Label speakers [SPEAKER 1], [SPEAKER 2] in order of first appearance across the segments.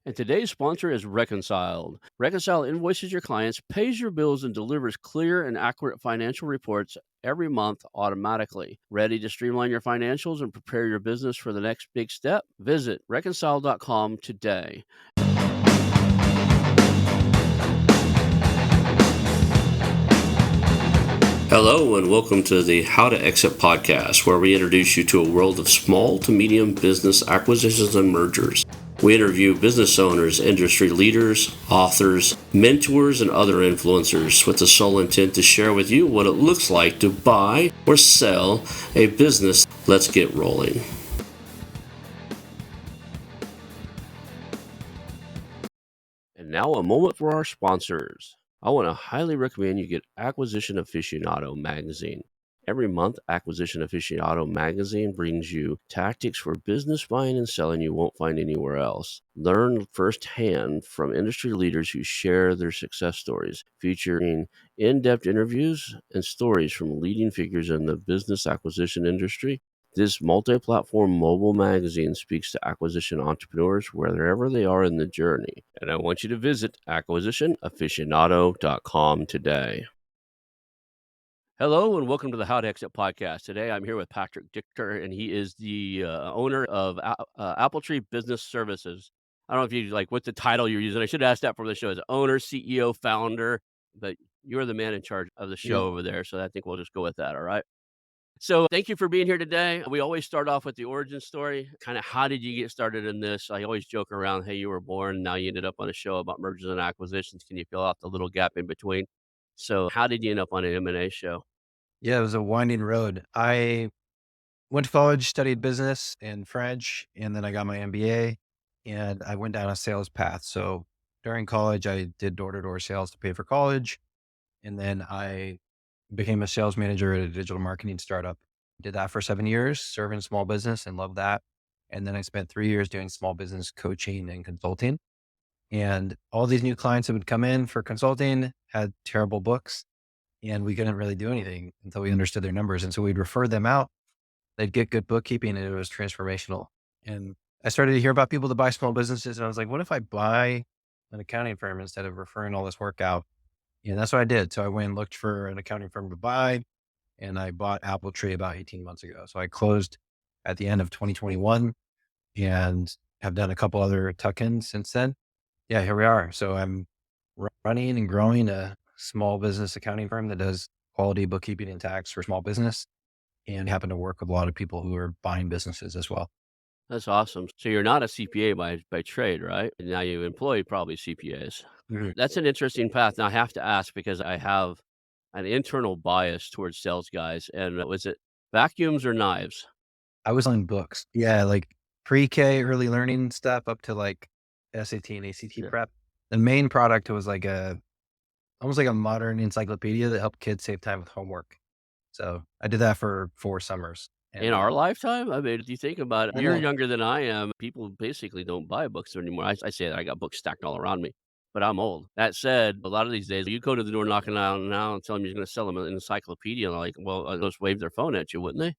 [SPEAKER 1] And today's sponsor is Reconciled. Reconcile invoices your clients, pays your bills, and delivers clear and accurate financial reports every month automatically. Ready to streamline your financials and prepare your business for the next big step? Visit reconcile.com today. Hello, and welcome to the How to Exit podcast, where we introduce you to a world of small to medium business acquisitions and mergers. We interview business owners, industry leaders, authors, mentors, and other influencers with the sole intent to share with you what it looks like to buy or sell a business. Let's get rolling. And now a moment for our sponsors. I want to highly recommend you get Acquisition Aficionado magazine. Every month, Acquisition Aficionado magazine brings you tactics for business buying and selling you won't find anywhere else. Learn firsthand from industry leaders who share their success stories, featuring in-depth interviews and stories from leading figures in the business acquisition industry. This multi-platform mobile magazine speaks to acquisition entrepreneurs wherever they are in the journey. And I want you to visit acquisitionaficionado.com today. Hello, and welcome to the How to Exit podcast. Today, I'm here with Patrick Dichter, and he is the owner of Appletree Business Services. I don't know if you like what the title you're using. I should ask that for the show. Is owner, CEO, founder, but you're the man in charge of the show over there. So I think we'll just go with that. All right. So thank you for being here today. We always start off with the origin story. Kind of how did you get started in this? I always joke around, hey, you were born, now you ended up on a show about mergers and acquisitions. Can you fill out the little gap in between? So how did you end up on an M&A show?
[SPEAKER 2] Yeah, it was a winding road. I went to college, studied business and French, and then I got my MBA and I went down a sales path. So during college, I did door-to-door sales to pay for college. And then I became a sales manager at a digital marketing startup. Did that for 7 years, serving small business and loved that. And then I spent 3 years doing small business coaching and consulting. And all these new clients that would come in for consulting had terrible books and we couldn't really do anything until we understood their numbers. And so we'd refer them out. They'd get good bookkeeping and it was transformational. And I started to hear about people that buy small businesses. And I was like, what if I buy an accounting firm instead of referring all this work out? And that's what I did. So I went and looked for an accounting firm to buy and I bought Appletree about 18 months ago. So I closed at the end of 2021 and have done a couple other tuck-ins since then. Yeah, here we are. So I'm running and growing a small business accounting firm that does quality bookkeeping and tax for small business and happen to work with a lot of people who are buying businesses as well.
[SPEAKER 1] That's awesome. So you're not a CPA by trade, right? And now you employ probably CPAs. That's an interesting path. Now I have to ask because I have an internal bias towards sales guys. And was it vacuums or knives?
[SPEAKER 2] I was on books. Yeah, like pre-K early learning stuff up to like SAT and ACT
[SPEAKER 1] Yeah.
[SPEAKER 2] prep. The main product was like almost like a modern encyclopedia that helped kids save time with homework. So I did that for 4 summers.
[SPEAKER 1] In
[SPEAKER 2] And
[SPEAKER 1] our lifetime? I mean, if you think about it,
[SPEAKER 2] I
[SPEAKER 1] you're
[SPEAKER 2] know
[SPEAKER 1] younger than I am. People basically don't buy books anymore. I say that I got books stacked all around me, but I'm old. That said, a lot of these days, you go to the door knocking on now and tell them you're going to sell them an encyclopedia. And like, well, they'll just wave their phone at you, wouldn't they?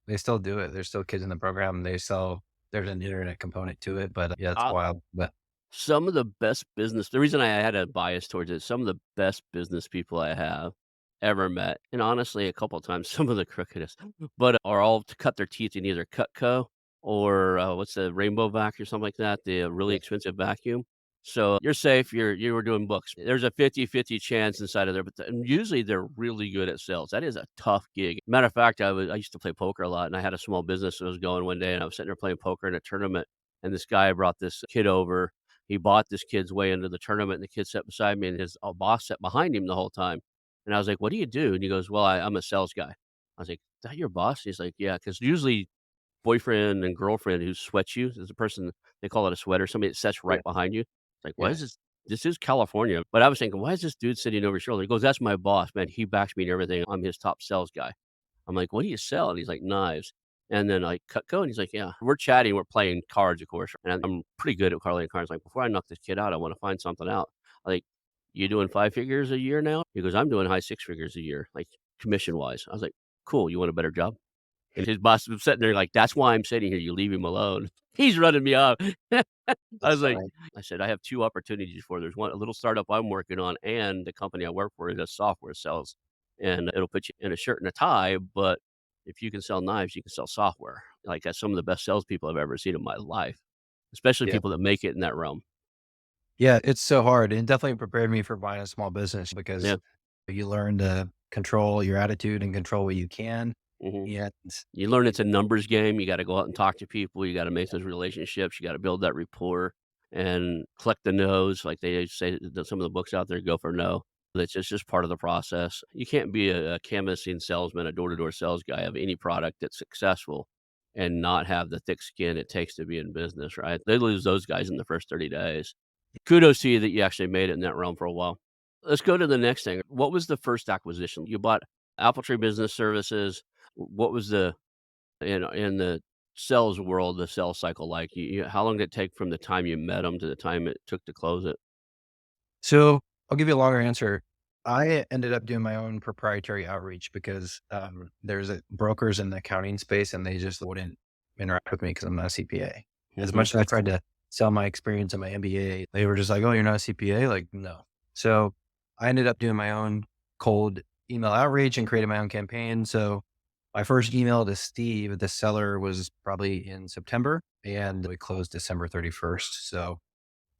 [SPEAKER 2] they still do it. There's still kids in the program. There's an internet component to it, but yeah, it's
[SPEAKER 1] Uh,
[SPEAKER 2] wild. But
[SPEAKER 1] some of the best business, the reason I had a bias towards it, some of the best business people I have ever met, and honestly, a couple of times, some of the crookedest, but are all to cut their teeth in either Cutco or what's the Rainbow Vac or something like that, the really
[SPEAKER 2] yeah,
[SPEAKER 1] expensive vacuum. So you're safe. You were doing books. There's a 50-50 chance inside of there, but and usually they're really good at sales. That is a tough gig. Matter of fact, I used to play poker a lot, and I had a small business that was going one day, and I was sitting there playing poker in a tournament, and this guy brought this kid over. He bought this kid's way into the tournament, and the kid sat beside me, and his boss sat behind him the whole time. And I was like, "What do you do?" And he goes, "Well, I'm a sales guy." I was like, "Is that your boss?" He's like, "Yeah," because usually boyfriend and girlfriend who sweats you is a person, they call it a sweater, somebody that sits
[SPEAKER 2] yeah,
[SPEAKER 1] right behind you. It's like, why
[SPEAKER 2] yeah.
[SPEAKER 1] is this is California, but I was thinking, "Why is this dude sitting over your shoulder?" He goes, "That's my boss, man. He backs me and everything. I'm his top sales guy." I'm like, "What do you sell?" And he's like, "Knives." And then I cut code, and he's like, "Yeah." We're chatting, we're playing cards, of course, and I'm pretty good at playing cards. Like, before I knock this kid out, I wanna find something out. Like, "You doing 5 figures a year now?" He goes, "I'm doing high 6 figures a year, like, commission-wise." I was like, "Cool, you want a better job?" And his boss was sitting there like, "That's why I'm sitting here. You leave him alone." He's running me off. I
[SPEAKER 2] That's
[SPEAKER 1] was like
[SPEAKER 2] funny.
[SPEAKER 1] I said, "I have 2 opportunities for there's one a little startup I'm working on, and the company I work for does software sales, and it'll put you in a shirt and a tie, but if you can sell knives, you can sell software." Like, that's some of the best salespeople I've ever seen in my life, especially
[SPEAKER 2] Yeah.
[SPEAKER 1] people that make it in that realm.
[SPEAKER 2] Yeah, it's so hard, and it definitely prepared me for buying a small business because
[SPEAKER 1] Yeah,
[SPEAKER 2] you learn to control your attitude and control what you can,
[SPEAKER 1] mhm.
[SPEAKER 2] and
[SPEAKER 1] You learn it's a numbers game, you gotta go out and talk to people, you gotta make those relationships, you gotta build that rapport and collect the no's, like they say that some of the books out there go for no. That's just part of the process. You can't be a canvassing salesman, a door-to-door sales guy of any product that's successful and not have the thick skin it takes to be in business, right? They lose those guys in the first 30 days. Kudos to you that you actually made it in that realm for a while. Let's go to the next thing. What was the first acquisition? You bought Appletree Business Services. What was the in the sales world, the sales cycle like? How long did it take from the time you met them to the time it took to close it?
[SPEAKER 2] so I'll give you a longer answer. I ended up doing my own proprietary outreach because there's brokers in the accounting space, and they just wouldn't interact with me because I'm not a CPA. As
[SPEAKER 1] Mhm.
[SPEAKER 2] much as I tried to sell my experience and my MBA, they were just like, "Oh, you're not a CPA?" Like, no. So I ended up doing my own cold email outreach and created my own campaign. So my first email to Steve, the seller, was probably in September, and we closed December 31st. So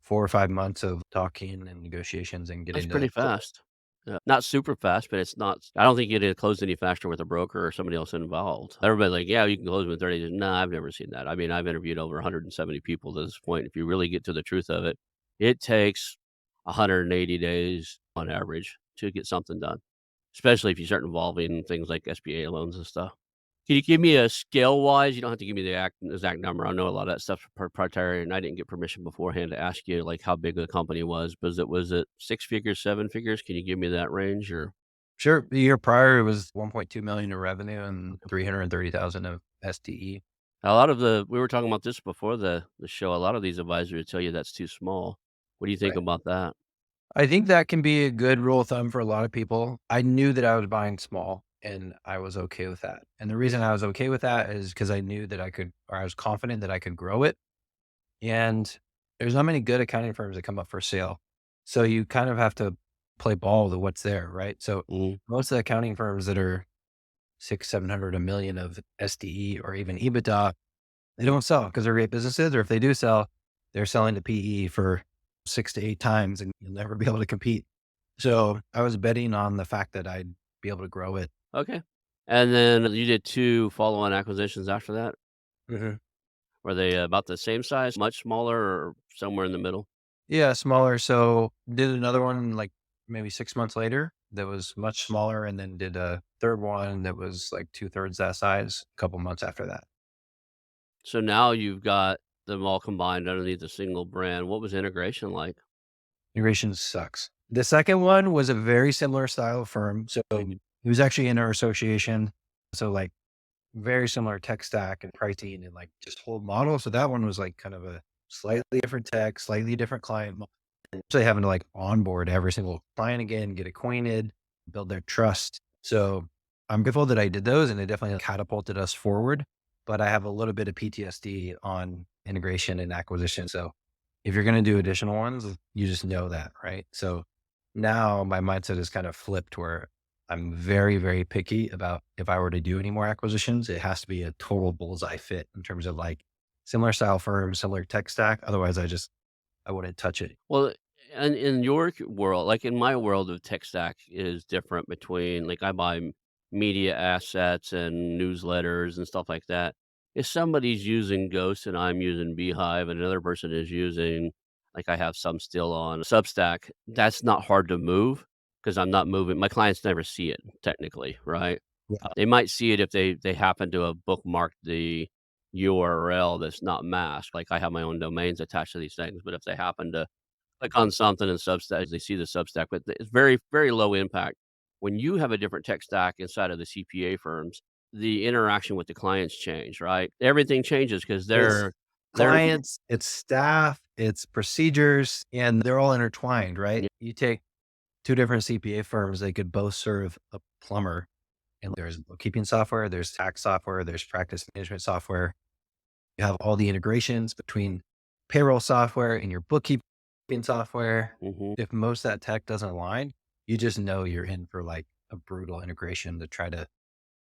[SPEAKER 2] 4 or 5 months of talking and negotiations and
[SPEAKER 1] That's
[SPEAKER 2] getting to
[SPEAKER 1] pretty
[SPEAKER 2] close.
[SPEAKER 1] fast. Yeah. Not super fast, but it's not I don't think you'd closed any faster with a broker or somebody else involved. Everybody's like, "Yeah, you can close within 30 days." No, I've never seen that. I mean, I've interviewed over 170 people to this point. If you really get to the truth of it, it takes 180 days on average to get something done, especially if you start involving things like SBA loans and stuff. Can you give me a scale-wise? You don't have to give me the exact number. I know a lot of that stuff's proprietary, and I didn't get permission beforehand to ask you, like, how big the company was. Was it 6 figures, 7 figures? Can you give me that range or
[SPEAKER 2] Sure. The year prior, it was 1.2 million in revenue and 330,000 of STE.
[SPEAKER 1] a lot of the we were talking about this before the show, a lot of these advisors tell you that's too small. What do you think
[SPEAKER 2] Right.
[SPEAKER 1] about that?
[SPEAKER 2] I think that can be a good rule of thumb for a lot of people. I knew that I was buying small, and I was okay with that. And the reason I was okay with that is because I knew that I could, or I was confident that I could grow it. And there's not many good accounting firms that come up for sale. So you kind of have to play ball with what's there, right? So
[SPEAKER 1] Mhm.
[SPEAKER 2] most of the accounting firms that are six, 700, a million of SDE or even EBITDA, they don't sell because they're great businesses. Or if they do sell, they're selling to PE for 6 to 8 times, and you'll never be able to compete. So I was betting on the fact that I'd be able to grow it.
[SPEAKER 1] Okay. And then you did 2 follow-on acquisitions after that?
[SPEAKER 2] Mhm.
[SPEAKER 1] Were they about the same size, much smaller, or somewhere in the middle?
[SPEAKER 2] Yeah, smaller. So did another one like maybe 6 months later that was much smaller, and then did a third one that was like two-thirds that size a couple months after that.
[SPEAKER 1] So now you've got them all combined underneath a single brand. What was integration like?
[SPEAKER 2] Integration sucks. The second one was a very similar style firm. So
[SPEAKER 1] Mhm.
[SPEAKER 2] he was actually in our association. So like very similar tech stack and pricing and like just whole model. So that one was like kind of a slightly different tech, slightly different client. Actually having to like onboard every single client again, get acquainted, build their trust. So I'm grateful that I did those, and it definitely catapulted us forward. But I have a little bit of PTSD on integration and acquisition. So if you're going to do additional ones, you just know that, right? So now my mindset is kind of flipped where I'm very, very picky about if I were to do any more acquisitions, it has to be a total bullseye fit in terms of like similar style firms, similar tech stack. Otherwise, I wouldn't touch it.
[SPEAKER 1] Well, and in your world, like in my world of tech stack is different between like I buy media assets and newsletters and stuff like that. If somebody's using Ghost and I'm using Beehive and another person is using like I have some still on Substack, that's not hard to move because I'm not moving. My clients never see it technically, right?
[SPEAKER 2] Yeah.
[SPEAKER 1] They might see it if they happen to have bookmarked the URL that's not masked. Like I have my own domains attached to these things, but if they happen to click on something in Substack, they see the Substack, but it's very, very low impact. When you have a different tech stack inside of the CPA firms, the interaction with the clients change, right? Everything changes because
[SPEAKER 2] It's
[SPEAKER 1] they're
[SPEAKER 2] clients, it's staff, it's procedures, and they're all intertwined, right?
[SPEAKER 1] yeah,
[SPEAKER 2] You take two different CPA firms, they could both serve a plumber, And there's bookkeeping software, there's tax software, there's practice management software. You have all the integrations between payroll software and your bookkeeping software.
[SPEAKER 1] Mhm.
[SPEAKER 2] If most of that tech doesn't align, you just know you're in for like a brutal integration to try to,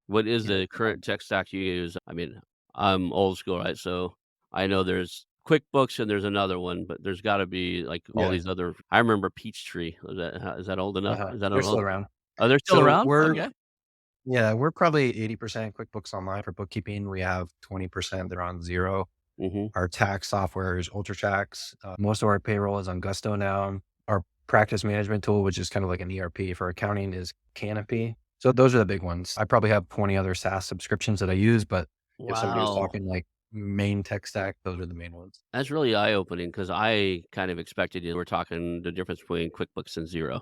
[SPEAKER 1] What is
[SPEAKER 2] you know,
[SPEAKER 1] the current tech stack you use? I mean, I'm old school, right? So I know there's QuickBooks and there's another one, but there's gotta be, like, all
[SPEAKER 2] yeah.
[SPEAKER 1] these other I remember Peachtree. Is that old enough? Is that
[SPEAKER 2] They're
[SPEAKER 1] an
[SPEAKER 2] still
[SPEAKER 1] old
[SPEAKER 2] around.
[SPEAKER 1] Oh, they're still
[SPEAKER 2] So
[SPEAKER 1] around? Okay.
[SPEAKER 2] we're probably 80% QuickBooks Online for bookkeeping. We have 20% they're on Zero.
[SPEAKER 1] Mhm.
[SPEAKER 2] Our tax software is UltraTax. Most of our payroll is on Gusto now. Our practice management tool, which is kind of like an ERP for accounting, is Canopy. So those are the big ones. I probably have 20 other SaaS subscriptions that I use, but if somebody was
[SPEAKER 1] Wow.
[SPEAKER 2] talking like main tech stack, those are the main ones.
[SPEAKER 1] That's really eye-opening because I kind of expected you were talking the difference between QuickBooks and Xero,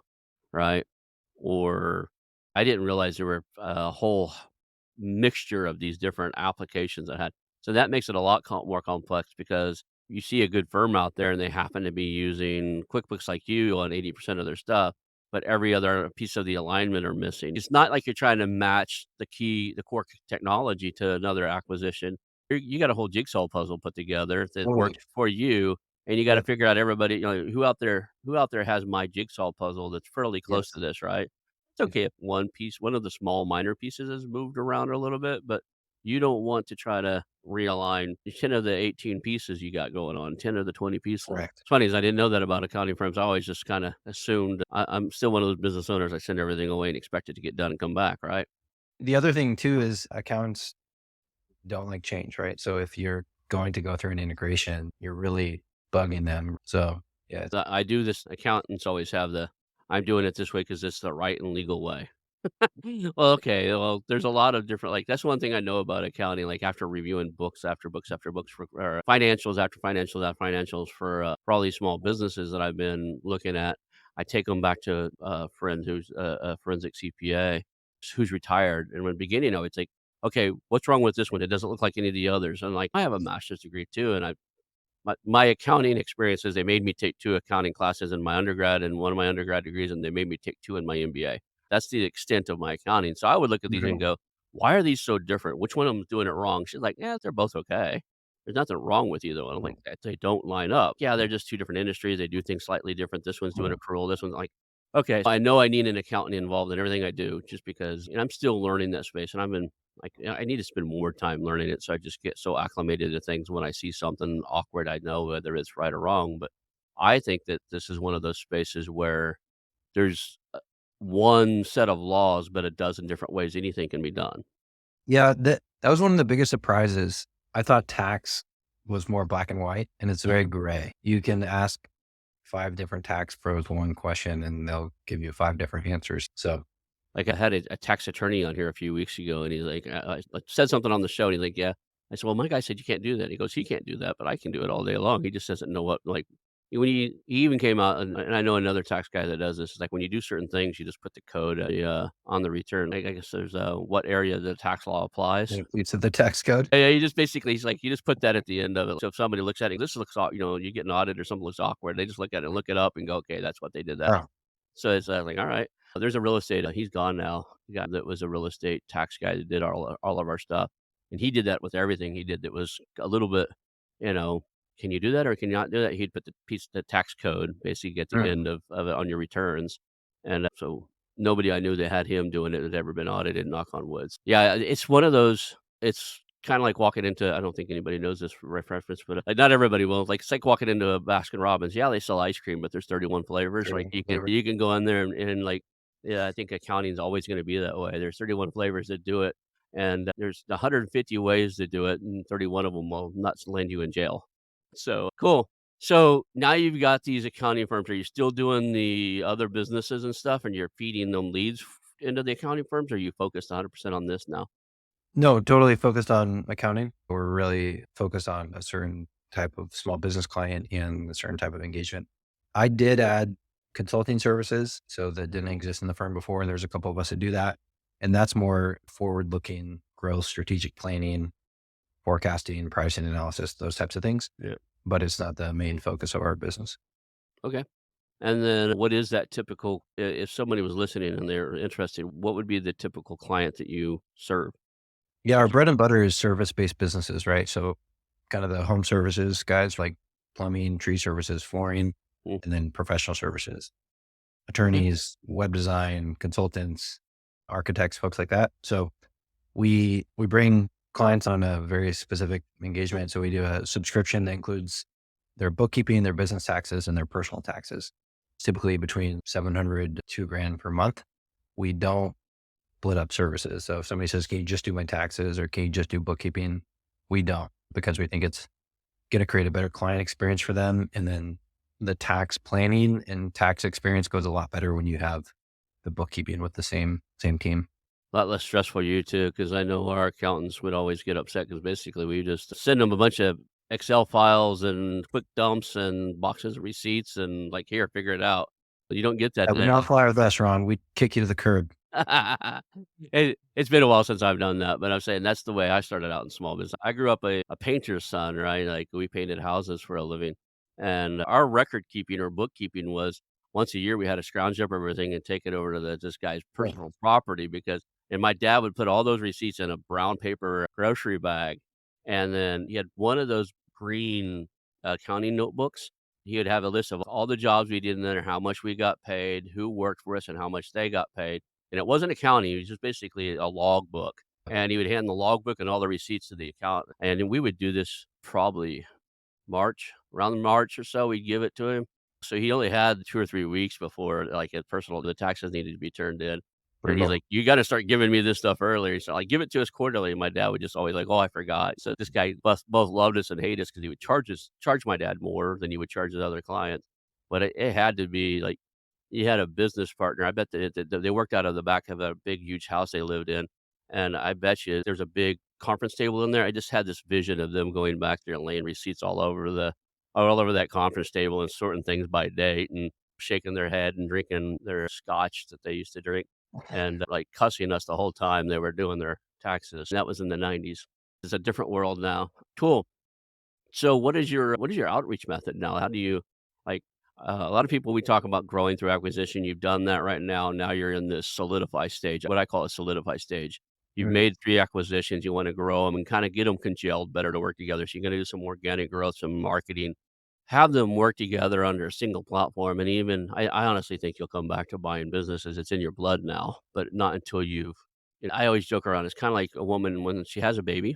[SPEAKER 1] right? Or I didn't realize there were a whole mixture of these different applications I had. So that makes it a lot more complex because you see a good firm out there and they happen to be using QuickBooks like you on 80% of their stuff, but every other piece of the alignment are missing. It's not like you're trying to match the core technology to another acquisition. You got a whole jigsaw puzzle put together that
[SPEAKER 2] Totally.
[SPEAKER 1] works for you, and you got to
[SPEAKER 2] Yep.
[SPEAKER 1] figure out everybody, who out there has my jigsaw puzzle that's fairly close to
[SPEAKER 2] Yes.
[SPEAKER 1] this, right? It's
[SPEAKER 2] Yes.
[SPEAKER 1] okay if one of the small minor pieces is moved around a little bit, but you don't want to try to realign 10 of the 18 pieces you got going on, 10 of the 20 pieces.
[SPEAKER 2] Correct.
[SPEAKER 1] It's funny is I didn't know that about accounting firms. I always just kinda assumed I'm still one of those business owners, I send everything away and expect it to get done and come back, right?
[SPEAKER 2] The other thing too is accountants don't like change, right? So if you're going to go through an integration, you're really bugging them. So yeah,
[SPEAKER 1] I do this accountants always have "I'm doing it this way because it's the right and legal way." Well, okay, well, there's a lot of different that's one thing I know about accounting, like, after reviewing books after books after books for or financials after financials after financials for all these small businesses that I've been looking at. I take them back to a friend who's a forensic CPA who's retired, and in the beginning, I would think, "Okay, what's wrong with this one? It doesn't look like any of the others." And, like, I have a master's degree too, and my accounting experiences, they made me take 2 accounting classes in my undergrad and one of my undergrad degrees, and they made me take 2 in my MBA. That's the extent of my accounting. So I would look at these and
[SPEAKER 2] Mhm.
[SPEAKER 1] go, "Why are these so different? Which one of 'em is doing it wrong?" She's like, "Yeah, they're both okay. There's nothing wrong with either one." I'm like, They don't line up." Yeah, they're just 2 different industries. They do things slightly different. This one's doing accrual. This one's like, okay, I know I need an accountant involved in everything I do just because and I'm still learning that space, and I've been I need to spend more time learning it, so I just get so acclimated to things when I see something awkward, I know whether it's right or wrong, but I think that this is one of those spaces where there's, one set of laws, but a dozen different ways anything can be done.
[SPEAKER 2] Yeah, that was one of the biggest surprises. I thought tax was more black and white, and it's very gray. You can ask 5 different tax pros one question, and they'll give you 5 different answers. So,
[SPEAKER 1] Like, I had a tax attorney on here a few weeks ago, and he's like, I said something on the show, and he's like, "Yeah." I said, "Well, my guy said you can't do that." He goes, "He can't do that, but I can do it all day long." He just doesn't know what when he even came out, and I know another tax guy that does this. It's like when you do certain things, you just put the code, on the return. I guess there's, what area the tax law applies.
[SPEAKER 2] you said the tax code?
[SPEAKER 1] Yeah, you just basically he's like, you just put that at the end of it. So if somebody looks at it, this looks you get an audit or something looks awkward, they just look at it and look it up and go, "Okay, that's what they did that."
[SPEAKER 2] Oh,
[SPEAKER 1] So it's, like, all right. There's a real estate he's gone now. The guy that was a real estate tax guy that did all of our stuff, and he did that with everything he did that was a little bit, you know, "Can you do that or can you not do that?" He'd put the tax code basically at the
[SPEAKER 2] mhm.
[SPEAKER 1] end of it on your returns, and, so nobody I knew that had him doing it had ever been audited, knock on woods. Yeah, it's one of those it's kinda like walking into I don't think anybody knows this for reference, but, not everybody will. Like, it's like walking into a Baskin Robbins. Yeah, they sell ice cream, but there's 31 flavors. Like,
[SPEAKER 2] 31
[SPEAKER 1] you can
[SPEAKER 2] flavors.
[SPEAKER 1] you can go in there and, like yeah, I think accounting is always gonna be that way. There's 31 flavors that do it, and there's 150 ways to do it, and 31 of them will not land you in jail. So, cool. So, now you've got these accounting firms. Are you still doing the other businesses and stuff, and you're feeding them leads into the accounting firms, or are you focused 100% on this now?
[SPEAKER 2] No, totally focused on accounting. We're really focused on a certain type of small business client and a certain type of engagement. I did add consulting services, so that didn't exist in the firm before, and there's a couple of us that do that. And that's more forward-looking growth, strategic planning, forecasting, pricing analysis, those types of things,
[SPEAKER 1] Yeah.
[SPEAKER 2] but it's not the main focus of our business.
[SPEAKER 1] Okay. And then what is that typical if somebody was listening and they're interested, what would be the typical client that you serve?
[SPEAKER 2] Yeah, our
[SPEAKER 1] Would you
[SPEAKER 2] bread and butter is service-based businesses, right? So kind of the home services guys like plumbing, tree services, flooring,
[SPEAKER 1] mm,
[SPEAKER 2] and then professional services,
[SPEAKER 1] okay.
[SPEAKER 2] attorneys, web design, consultants, architects, folks like that. So we bring clients on a very specific engagement. So we do a subscription that includes their bookkeeping, their business taxes, and their personal taxes. It's typically between 700 to 2 grand per month. We don't split up services. So if somebody says, "Can you just do my taxes?" or "Can you just do bookkeeping?" We don't, because we think it's going to create a better client experience for them. And then the tax planning and tax experience goes a lot better when you have the bookkeeping with the same team.
[SPEAKER 1] A lot less stressful for you too, because I know our accountants would always get upset because basically we just send them a bunch of Excel files and quick dumps and boxes of receipts and like, here, figure it out. But you don't get that
[SPEAKER 2] I would
[SPEAKER 1] today.
[SPEAKER 2] not fly with us, Ron. We'd kick you to the curb.
[SPEAKER 1] It's been a while since I've done that, but I'm saying that's the way I started out in small business. I grew up a painter's son, right? Like, we painted houses for a living, and our record keeping or bookkeeping was once a year, we had to scrounge up everything and take it over to this guy's
[SPEAKER 2] Oh,
[SPEAKER 1] personal property and my dad would put all those receipts in a brown paper grocery bag, and then he had one of those green accounting notebooks. He would have a list of all the jobs we did in there, how much we got paid, who worked for us, and how much they got paid. And it wasn't accounting, it was just basically a logbook, and he would hand the logbook and all the receipts to the accountant, and we would do this probably around March or so, we'd give it to him. So he only had 2 or 3 weeks before, like, his personal the taxes needed to be turned in, and he's
[SPEAKER 2] brutal.
[SPEAKER 1] like, "You gotta start giving me this stuff earlier." So, like, "Give it to us quarterly," and my dad would just always like, "Oh, I forgot." So this guy both loved us and hated us because he would charge my dad more than he would charge his other clients, but it had to be, like, he had a business partner. I bet that they worked out of the back of a big, huge house they lived in, and I bet you there's a big conference table in there. I just had this vision of them going back there and laying receipts all over that conference table and sorting things by date and shaking their head and drinking their scotch that they used to drink and, like, cussing us the whole time they were doing their taxes. That was in the '90s. It's a different world now. Cool. So what is your outreach method now? How do you like a lot of people we talk about growing through acquisition. You've done that right now. Now you're in this solidify stage, what I call a solidify stage. You've
[SPEAKER 2] Mm,
[SPEAKER 1] made 3 acquisitions, you want to grow them and kind of get them congealed better to work together. So you're going to do some organic growth, some marketing, have them work together under a single platform. And even I honestly think you'll come back to buying businesses. It's in your blood now, but not until I always joke around. It's kind of like a woman when she has a baby.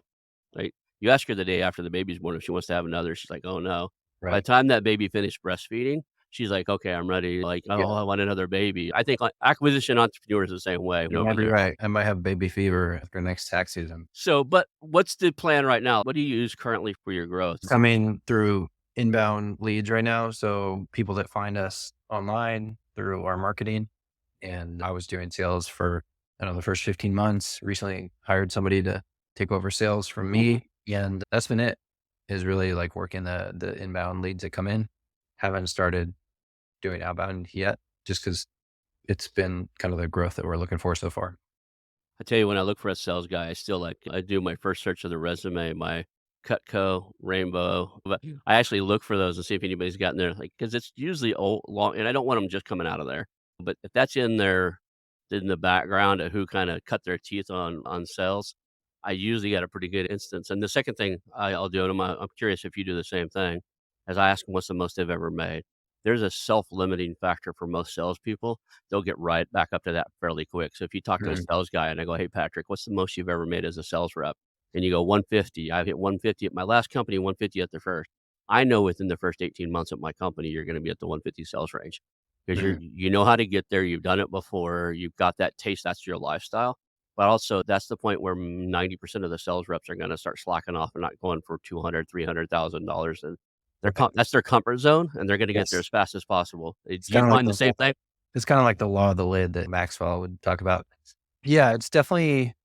[SPEAKER 1] Like, you ask her the day after the baby's born if she wants to have another, she's like, "Oh, no." By the
[SPEAKER 2] right.
[SPEAKER 1] time that baby finished breastfeeding, she's like, "Okay, I'm ready." Like, "Oh,
[SPEAKER 2] Yeah.
[SPEAKER 1] I want another baby." I think, like, acquisition entrepreneurs the same way
[SPEAKER 2] You
[SPEAKER 1] over
[SPEAKER 2] might be
[SPEAKER 1] there.
[SPEAKER 2] right. I might have baby fever after next tax season.
[SPEAKER 1] So, but what's the plan right now? What do you use currently for your growth?
[SPEAKER 2] Coming through inbound leads right now. So people that find us online through our marketing. And I was doing sales for, I don't know, the first 15 months. Recently hired somebody to take over sales from me. And that's been it, is really like working the inbound leads that come in. Haven't started doing outbound yet, just because it's been kind of the growth that we're looking for so far.
[SPEAKER 1] I tell you, when I look for a sales guy, I do my first search of the resume, my Cutco, Rainbow, but I actually look for those and see if anybody's gotten there, like because it's usually old long and I don't want them just coming out of there, but if that's in the background of who kinda cut their teeth on sales, I usually got a pretty good instance, and the second thing I'll do, and I'm curious if you do the same thing, is I ask them what's the most they've ever made. There's a self-limiting factor for most salespeople. They'll get right back up to that fairly quick. So if you talk to a
[SPEAKER 2] Mhm.
[SPEAKER 1] sales guy and I go, "Hey, Patrick, what's the most you've ever made as a sales rep?" And you go, "150. I've hit 150 at my last company, 150 at the first." I know within the first 18 months at my company, you're gonna be at the 150 sales range because
[SPEAKER 2] Mhm.
[SPEAKER 1] you know how to get there. You've done it before. You've got that taste. That's your lifestyle. But also, that's the point where 90% of the sales reps are gonna start slacking off and not going for 200, $300,000, and
[SPEAKER 2] Right.
[SPEAKER 1] that's their comfort zone, and they're gonna get there
[SPEAKER 2] Yes.
[SPEAKER 1] as fast as possible.
[SPEAKER 2] It's
[SPEAKER 1] Do you
[SPEAKER 2] kind of like
[SPEAKER 1] find the same thing?
[SPEAKER 2] it's kind of like the law of the lid that Maxwell would talk about. Yeah, it's definitely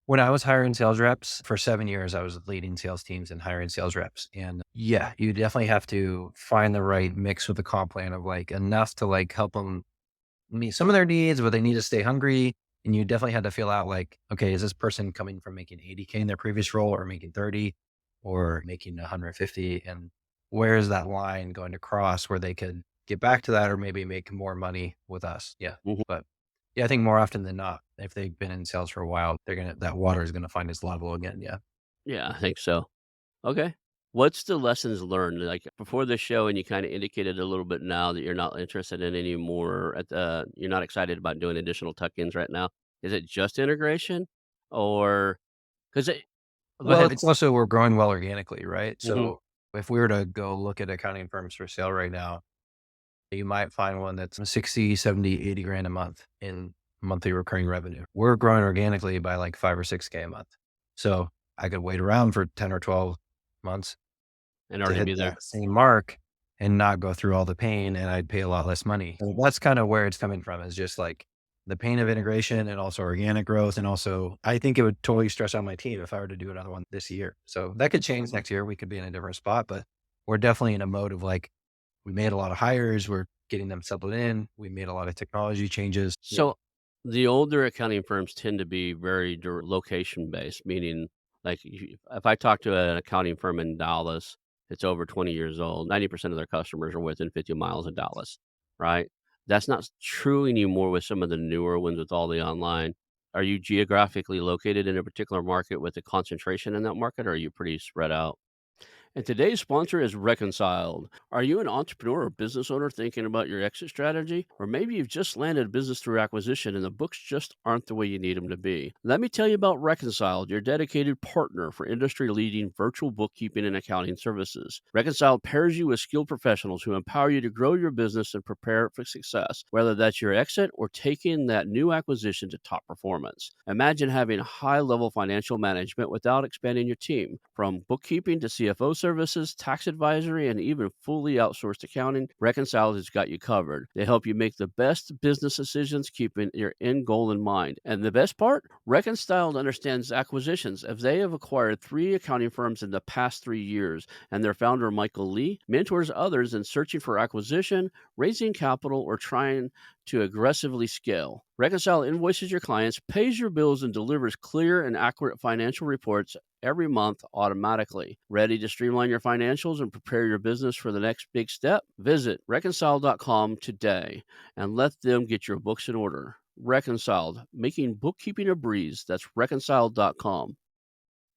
[SPEAKER 2] when I was hiring sales reps for 7 years, I was leading sales teams and hiring sales reps. And yeah, you definitely have to find the right mix with the comp plan of like enough to like help them meet some of their needs, but they need to stay hungry. And you definitely had to feel out like, okay, is this person coming from making 80K in their previous role or making 30 or making 150? And where is that line going to cross where they could get back to that or maybe make more money with us. Yeah.
[SPEAKER 1] Mhm.
[SPEAKER 2] But yeah, I think more often than not, if they've been in sales for a while, that water is gonna find its level again. Yeah.
[SPEAKER 1] Yeah, I think so. Okay. What's the lessons learned? Like before the show, and you kind of indicated a little bit now that you're not interested in anymore. You're not excited about doing additional tuck-ins right now. Is it just integration, or because it? Go
[SPEAKER 2] Well,
[SPEAKER 1] ahead.
[SPEAKER 2] it's also we're growing well organically, right?
[SPEAKER 1] Hmm.
[SPEAKER 2] So if we were to go look at accounting firms for sale right now, you might find one that's 60, 70, 80 grand a month in monthly recurring revenue. We're growing organically by like 5 or 6K a month. So I could wait around for 10 or 12 months
[SPEAKER 1] And
[SPEAKER 2] to
[SPEAKER 1] already
[SPEAKER 2] hit
[SPEAKER 1] be there.
[SPEAKER 2] that same mark and not go through all the pain, and I'd pay a lot less money. So that's kind of where it's coming from, is just like the pain of integration and also organic growth. And also I think it would totally stress out my team if I were to do another one this year. So that could change next year. We could be in a different spot, but we're definitely in a mode of like, we made a lot of hires. We're getting them settled in. We made a lot of technology changes. Yeah.
[SPEAKER 1] So, the older accounting firms tend to be very location based, meaning like if I talk to an accounting firm in Dallas, it's over 20 years old, 90% of their customers are within 50 miles of Dallas, right? That's not true anymore with some of the newer ones with all the online. Are you geographically located in a particular market with a concentration in that market, or are you pretty spread out? And today's sponsor is Reconciled. Are you an entrepreneur or business owner thinking about your exit strategy? Or maybe you've just landed a business through acquisition and the books just aren't the way you need them to be. Let me tell you about Reconciled, your dedicated partner for industry leading virtual bookkeeping and accounting services. Reconciled pairs you with skilled professionals who empower you to grow your business and prepare it for success, whether that's your exit or taking that new acquisition to top performance. Imagine having high level financial management without expanding your team. From bookkeeping to CFO services, tax advisory, and even fully outsourced accounting, Reconciled has got you covered. They help you make the best business decisions, keeping your end goal in mind. And the best part? Reconciled understands acquisitions, as they have acquired 3 accounting firms in the past 3 years, and their founder, Michael Lee, mentors others in searching for acquisition, raising capital, or trying to aggressively scale. Reconcile invoices your clients, pays your bills, and delivers clear and accurate financial reports every month automatically. Ready to streamline your financials and prepare your business for the next big step? Visit reconcile.com today and let them get your books in order. Reconciled, making bookkeeping a breeze. That's reconciled.com.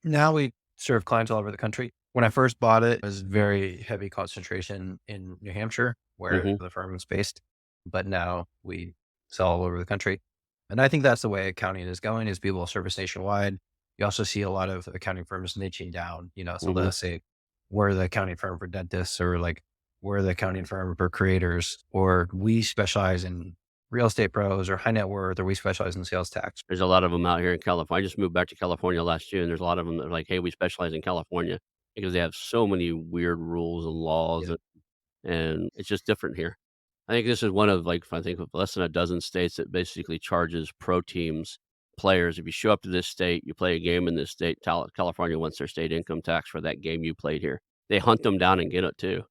[SPEAKER 2] Now we serve clients all over the country. When I first bought it, it was very heavy concentration in New Hampshire, where
[SPEAKER 1] Hmm.
[SPEAKER 2] the firm is based. But now we sell all over the country. And I think that's the way accounting is going, is people service nationwide. You also see a lot of accounting firms niching down, so
[SPEAKER 1] Hmm.
[SPEAKER 2] they'll say, we're the accounting firm for dentists, or like, we're the accounting firm for creators, or we specialize in real estate pros or high net worth, or we specialize in sales tax.
[SPEAKER 1] There's a lot of them out here in California. I just moved back to California last June. There's a lot of them that are like, hey, we specialize in California because they have so many weird rules and laws,
[SPEAKER 2] Yeah.
[SPEAKER 1] and it's just different here. I think this is one of like I think of less than a dozen states that basically charges pro teams players. If you show up to this state, you play a game in this state. California wants their state income tax for that game you played here. They hunt them down and get it too.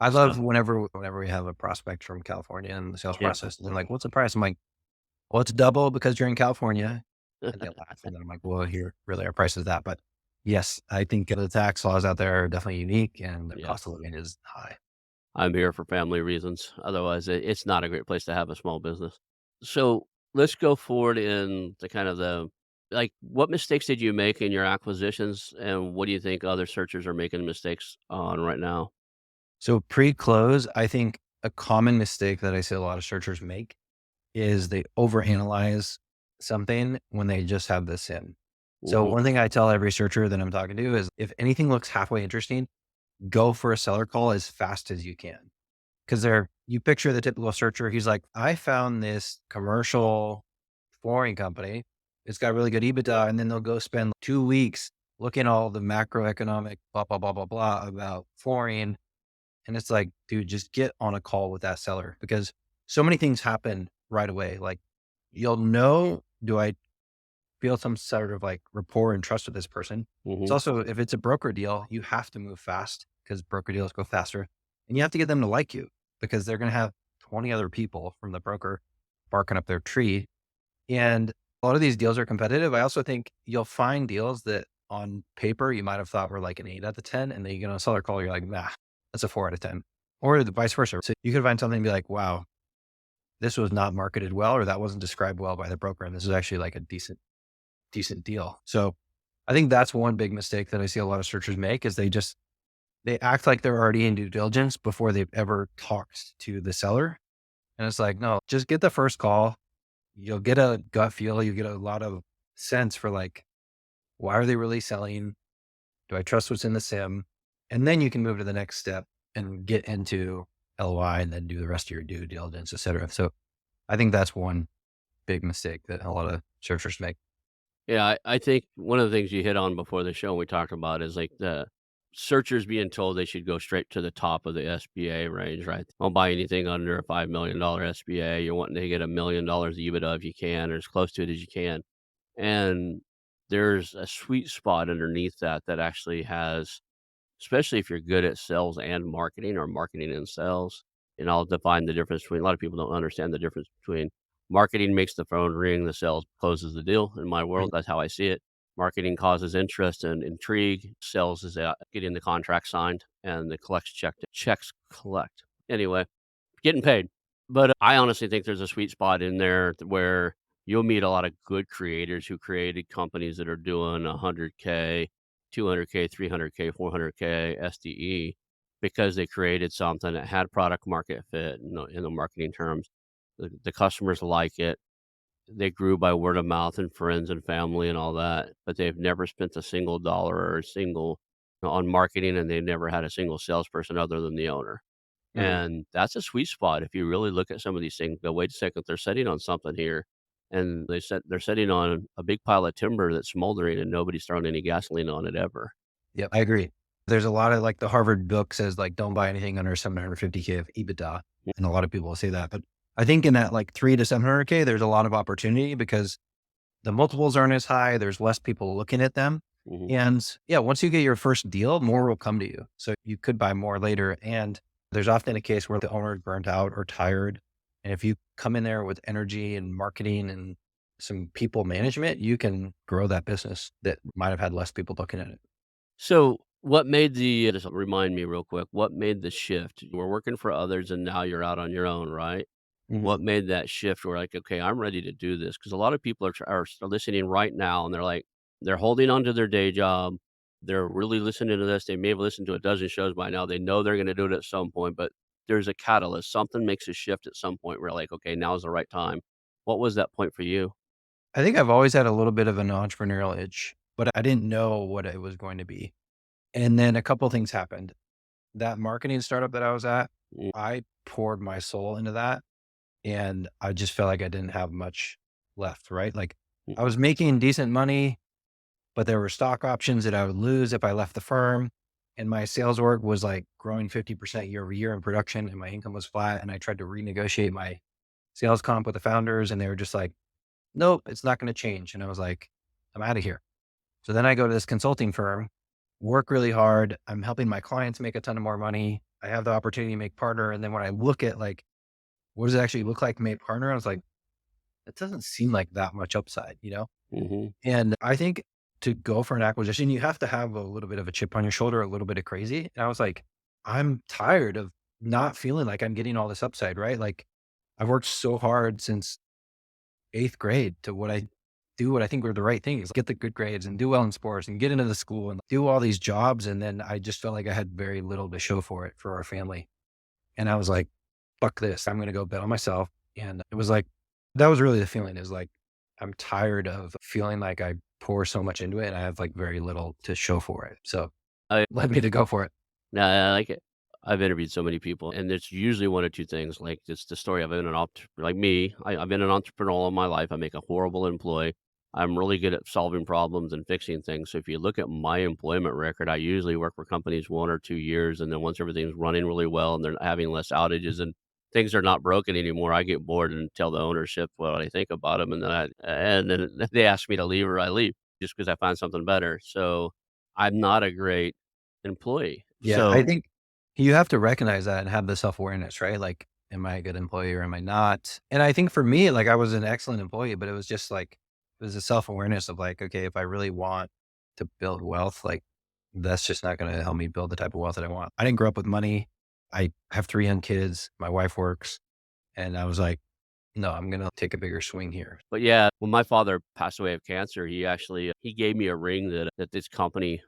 [SPEAKER 2] I
[SPEAKER 1] So
[SPEAKER 2] love whenever we have a prospect from California in the sales
[SPEAKER 1] yeah,
[SPEAKER 2] process, and like, "What's the price?" I'm like, "Well, it's double because you're in California." And they laugh, and then I'm like, "Well, here, really, our price is that." But yes, I think the tax laws out there are definitely unique, and the
[SPEAKER 1] yeah.
[SPEAKER 2] cost of living is high.
[SPEAKER 1] I'm here for family reasons. Otherwise, it's not a great place to have a small business. So let's go forward in the kind of the like, what mistakes did you make in your acquisitions, and what do you think other searchers are making mistakes on right now?
[SPEAKER 2] So pre-close, I think a common mistake that I see a lot of searchers make is they overanalyze something when they just have this in. So
[SPEAKER 1] Hmm.
[SPEAKER 2] one thing I tell every searcher that I'm talking to is, if anything looks halfway interesting, go for a seller call as fast as you can. Cause you picture the typical searcher. He's like, I found this commercial flooring company. It's got really good EBITDA. And then they'll go spend 2 weeks looking at all the macroeconomic blah, blah, blah, blah, blah about flooring. And it's like, dude, just get on a call with that seller, because so many things happen right away. Like, you'll know, do I feel some sort of like rapport and trust with this person? It's
[SPEAKER 1] Hmm.
[SPEAKER 2] also, if it's a broker deal, you have to move fast because broker deals go faster, and you have to get them to like you, because they're going to have 20 other people from the broker barking up their tree. And a lot of these deals are competitive. I also think you'll find deals that on paper you might have thought were like an 8 out of 10, and then you get on a seller call, you're like, nah, that's a 4 out of 10. or the vice versa. So you could find something and be like, wow, this was not marketed well, or that wasn't described well by the broker. And this is actually like a decent deal. So I think that's one big mistake that I see a lot of searchers make is they act like they're already in due diligence before they've ever talked to the seller. And it's like, no, just get the first call. You'll get a gut feel. You get a lot of sense for like, why are they really selling? Do I trust what's in the sim? And then you can move to the next step and get into LOI and then do the rest of your due diligence, et cetera. So I think that's one big mistake that a lot of searchers make.
[SPEAKER 1] Yeah, I think one of the things you hit on before the show and we talked about is like the searchers being told they should go straight to the top of the SBA range, right? Don't buy anything under a $5 million SBA. You're wanting to get $1 million EBITDA if you can, or as close to it as you can. And there's a sweet spot underneath that that actually has, especially if you're good at sales and marketing or marketing and sales. And I'll define the difference between a lot of people don't understand the difference between marketing makes the phone ring, the sales closes the deal. In my world,
[SPEAKER 2] Right.
[SPEAKER 1] that's how I see it. Marketing causes interest and intrigue. Sales is getting the contract signed and the collects checks collect. Anyway, getting paid. But I honestly think there's a sweet spot in there where you'll meet a lot of good creators who created companies that are doing 100K, 200K, 300K, 400K SDE because they created something that had product market fit in the marketing terms. The customers like it. They grew by word of mouth and friends and family and all that, but they've never spent a single dollar or a single on marketing, and they've never had a single salesperson other than the owner.
[SPEAKER 2] Mhm.
[SPEAKER 1] And that's a sweet spot if you really look at some of these things, go, "Wait a second, they're sitting on something here." And they're sitting on a big pile of timber that's smoldering and nobody's thrown any gasoline on it ever.
[SPEAKER 2] Yep, I agree. There's a lot of like the Harvard book says like don't buy anything under 750K of EBITDA. And a lot of people will say that. But I think in that like 3 to 700K, there's a lot of opportunity because the multiples aren't as high. There's less people looking at them.
[SPEAKER 1] Mhm.
[SPEAKER 2] And yeah, once you get your first deal, more will come to you. So you could buy more later. And there's often a case where the owner is burnt out or tired. And if you come in there with energy and marketing and some people management, you can grow that business that might have had less people looking at it.
[SPEAKER 1] So, what made the just remind me real quick, what made the shift? You were working for others and now you're out on your own, right?
[SPEAKER 2] Mhm.
[SPEAKER 1] What made that shift where like, "Okay, I'm ready to do this?" Because a lot of people are listening right now, and they're like they're holding on to their day job. They're really listening to this. They may have listened to a dozen shows by now. They know they're gonna do it at some point, but there's a catalyst. Something makes a shift at some point where like, "Okay, now's the right time." What was that point for you?
[SPEAKER 2] I think I've always had a little bit of an entrepreneurial itch, but I didn't know what it was going to be. And then a couple things happened. That marketing startup that I was at,
[SPEAKER 1] Mm,
[SPEAKER 2] I poured my soul into that and I just felt like I didn't have much left, right? Like I
[SPEAKER 1] mhm.
[SPEAKER 2] was making decent money, but there were stock options that I would lose if I left the firm. And my sales org was like growing 50% year over year in production and my income was flat. And I tried to renegotiate my sales comp with the founders and they were just like, nope, it's not going to change. And I was like, I'm out of here. So then I go to this consulting firm, work really hard. I'm helping my clients make a ton of more money. I have the opportunity to make partner. And then when I look at like, what does it actually look like to make partner? I was like, it doesn't seem like that much upside, you know?
[SPEAKER 1] Mhm.
[SPEAKER 2] And I think to go for an acquisition, you have to have a little bit of a chip on your shoulder, a little bit of crazy. And I was like, I'm tired of not feeling like I'm getting all this upside, right? Like I've worked so hard since 8th grade to what I do what I think were the right things, get the good grades and do well in sports and get into the school and do all these jobs. And then I just felt like I had very little to show for it for our family. And I was like, fuck this. I'm going to go bet on myself. And it was like, that was really the feeling is like, I'm tired of feeling like I pour so much into it and I have like very little to show for it. So
[SPEAKER 1] I
[SPEAKER 2] led me to go for it.
[SPEAKER 1] No, I like it. I've interviewed so many people, and it's usually one of 2 things, like, it's the story of like me, I've been an entrepreneur all my life, I make a horrible employee. I'm really good at solving problems and fixing things, so if you look at my employment record, I usually work for companies 1 or 2 years, and then once everything's running really well and they're having less outages and things are not broken anymore, I get bored and tell the ownership what I think about them, and then they ask me to leave or I leave just because I find something better, so I'm not a great employee.
[SPEAKER 2] Yeah. I
[SPEAKER 1] So
[SPEAKER 2] think you have to recognize that and have the self awareness, right? Like, am I a good employee or am I not? And I think for me, like I was an excellent employee, but it was just like, it was a self awareness of like, okay, if I really want to build wealth, like that's just not going to help me build the type of wealth that I want. I didn't grow up with money. I have 3 young kids, my wife works, and I was like, "No, I'm gonna take a bigger swing here."
[SPEAKER 1] But yeah, when my father passed away of cancer, he actually he gave me a ring that this company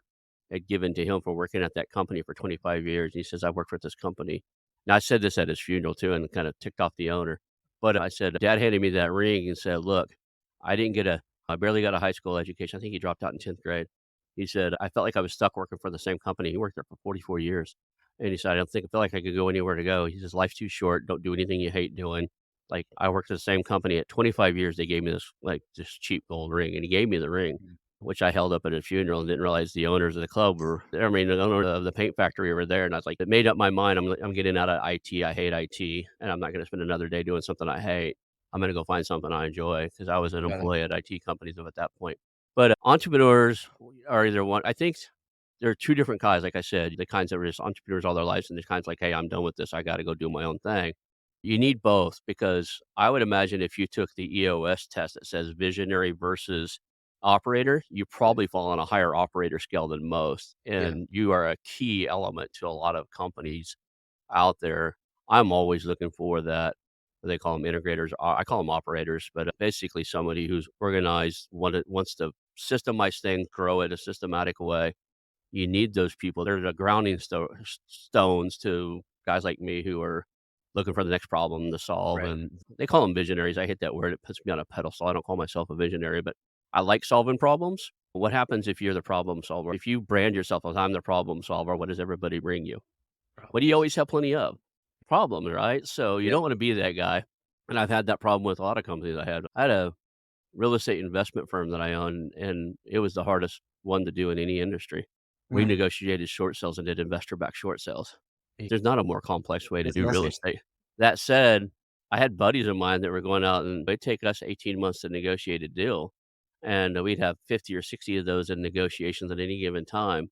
[SPEAKER 1] had given to him for working at that company for 25 years. He says, "I worked for this company." And I said this at his funeral too and kind of ticked off the owner. But I said, "Dad handed me that ring and said, 'Look, I barely got a high school education.' I think he dropped out in 10th grade. He said, 'I felt like I was stuck working for the same company.' He worked there for 44 years. And he said, I feel like I could go anywhere to go." He says, "Life's too short. Don't do anything you hate doing." Like, I worked at the same company at 25 years. They gave me this, like, this cheap gold ring, and he gave me the ring,
[SPEAKER 2] Mm.
[SPEAKER 1] which I held up at a funeral and didn't realize the owners of the club were there. I mean, the owner of the paint factory were there, and I was like, it made up my mind. I'm getting out of IT. I hate IT, and I'm not gonna spend another day doing something I hate. I'm gonna go find something I enjoy because I was an
[SPEAKER 2] Got it.
[SPEAKER 1] employee at IT companies at that point. But entrepreneurs are either one. I think there are 2 different kinds, like I said, the kinds that were just entrepreneurs all their lives, and the kinds like, "Hey, I'm done with this. I gotta go do my own thing." You need both because I would imagine if you took the EOS test that says visionary versus operator, you
[SPEAKER 2] Right.
[SPEAKER 1] probably fall on a higher operator scale than most,
[SPEAKER 2] Yeah.
[SPEAKER 1] and you are a key element to a lot of companies out there. I'm always looking for that. They call them integrators. I call them operators, but basically somebody who's organized, wants to systemize things, grow it a systematic way. You need those people. They're the grounding stones to guys like me who are looking for the next problem to solve,
[SPEAKER 2] Right.
[SPEAKER 1] and they call them visionaries. I hate that word. It puts me on a pedestal. I don't call myself a visionary, but I like solving problems. What happens if you're the problem solver? If you brand yourself as I'm the problem solver, what does everybody bring you? What do you
[SPEAKER 2] Problems.
[SPEAKER 1] always have plenty of? Problems, right? So you
[SPEAKER 2] Yeah.
[SPEAKER 1] don't wanna be that guy, and I've had that problem with a lot of companies I had a real estate investment firm that I own, and it was the hardest one to do in any industry. We
[SPEAKER 2] Mm.
[SPEAKER 1] negotiated short sales and did investor-backed short sales.
[SPEAKER 2] Y
[SPEAKER 1] There's not a more complex way to
[SPEAKER 2] It's
[SPEAKER 1] do real
[SPEAKER 2] messy.
[SPEAKER 1] estate. That said, I had buddies of mine that were going out, and they'd take us 18 months to negotiate a deal, and we'd have 50 or 60 of those in negotiations at any given time.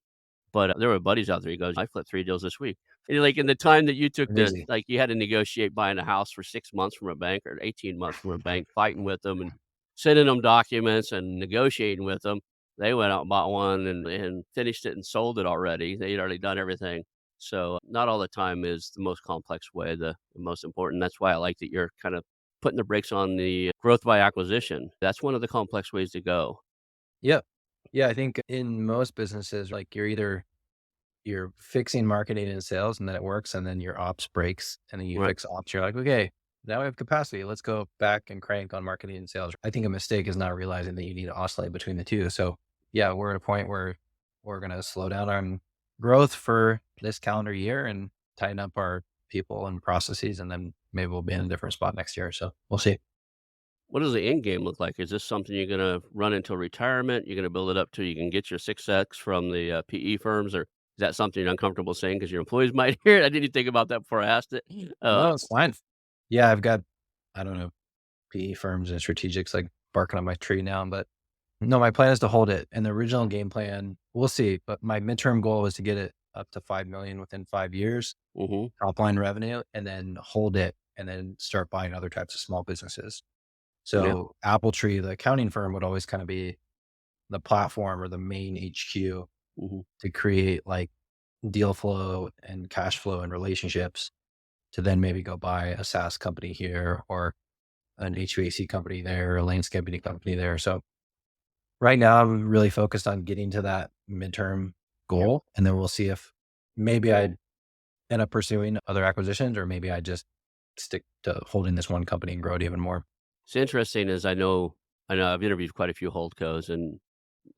[SPEAKER 1] But, there were buddies out there, he goes, "I flipped 3 deals this week." And, like, in the time that you took to
[SPEAKER 2] Crazy.
[SPEAKER 1] like, you had to negotiate buying a house for 6 months from a bank or 18 months from a bank, fighting with them and sending them documents and negotiating with them. They went out and bought one and finished it and sold it already. They'd already done everything. So, not all the time is the most complex way the most important. That's why I like that you're kind of putting the brakes on the growth by acquisition. That's one of the complex ways to go.
[SPEAKER 2] Yeah. Yeah, I think in most businesses, like, you're fixing marketing and sales, and then it works, and then your ops breaks, and then you
[SPEAKER 1] Right.
[SPEAKER 2] fix ops. You're like, "Okay, now we have capacity. Let's go back and crank on marketing and sales." I think a mistake is not realizing that you need to oscillate between the 2. So, yeah, we're at a point where we're gonna slow down on growth for this calendar year and tighten up our people and processes, and then maybe we'll be in a different spot next year. So we'll see.
[SPEAKER 1] What does the end game look like? Is this something you're gonna run until retirement? You're gonna build it up till you can get your 6x from the, PE firms, or is that something you're uncomfortable saying because your employees might hear it? I didn't even think about that before I asked it.
[SPEAKER 2] No, it's fine. Yeah, I've got, I don't know, PE firms and strategics, like, barking on my tree now, but no, my plan is to hold it, and the original game plan, we'll see, but my midterm goal is to get it up to 5,000,000 within 5 years,
[SPEAKER 1] Mhm.
[SPEAKER 2] top line revenue, and then hold it, and then start buying other types of small businesses.
[SPEAKER 1] Yeah.
[SPEAKER 2] So, Appletree, the accounting firm, would always kinda be the platform or the main HQ
[SPEAKER 1] Mhm.
[SPEAKER 2] to create, like, deal flow and cash flow and relationships to then maybe go buy a SaaS company here or an HVAC company there, a landscaping company there. So right now, I'm really focused on getting to that midterm
[SPEAKER 1] Yep.
[SPEAKER 2] goal, and then we'll see if maybe I end up pursuing other acquisitions, or maybe I just stick to holding this one company and grow it even more.
[SPEAKER 1] It's interesting as I know I've interviewed quite a few holdcos, and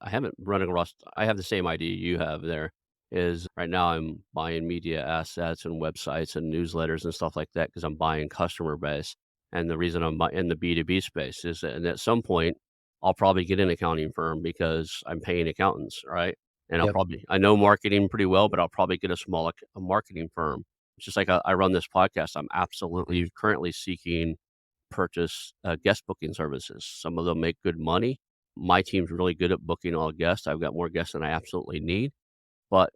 [SPEAKER 1] I haven't run across I have the same idea you have there, is right now I'm buying media assets and websites and newsletters and stuff like that because 'cause I'm buying customer base, and the reason I'm in the B2B space is that and at some point, I'll probably get an accounting firm because I'm paying accountants, right? And
[SPEAKER 2] Yep.
[SPEAKER 1] I know marketing pretty well, but I'll probably get a marketing firm. It's just like I run this podcast, I'm absolutely currently seeking purchase, guest booking services. Some of them make good money. My team's really good at booking all guests. I've got more guests than I absolutely need, but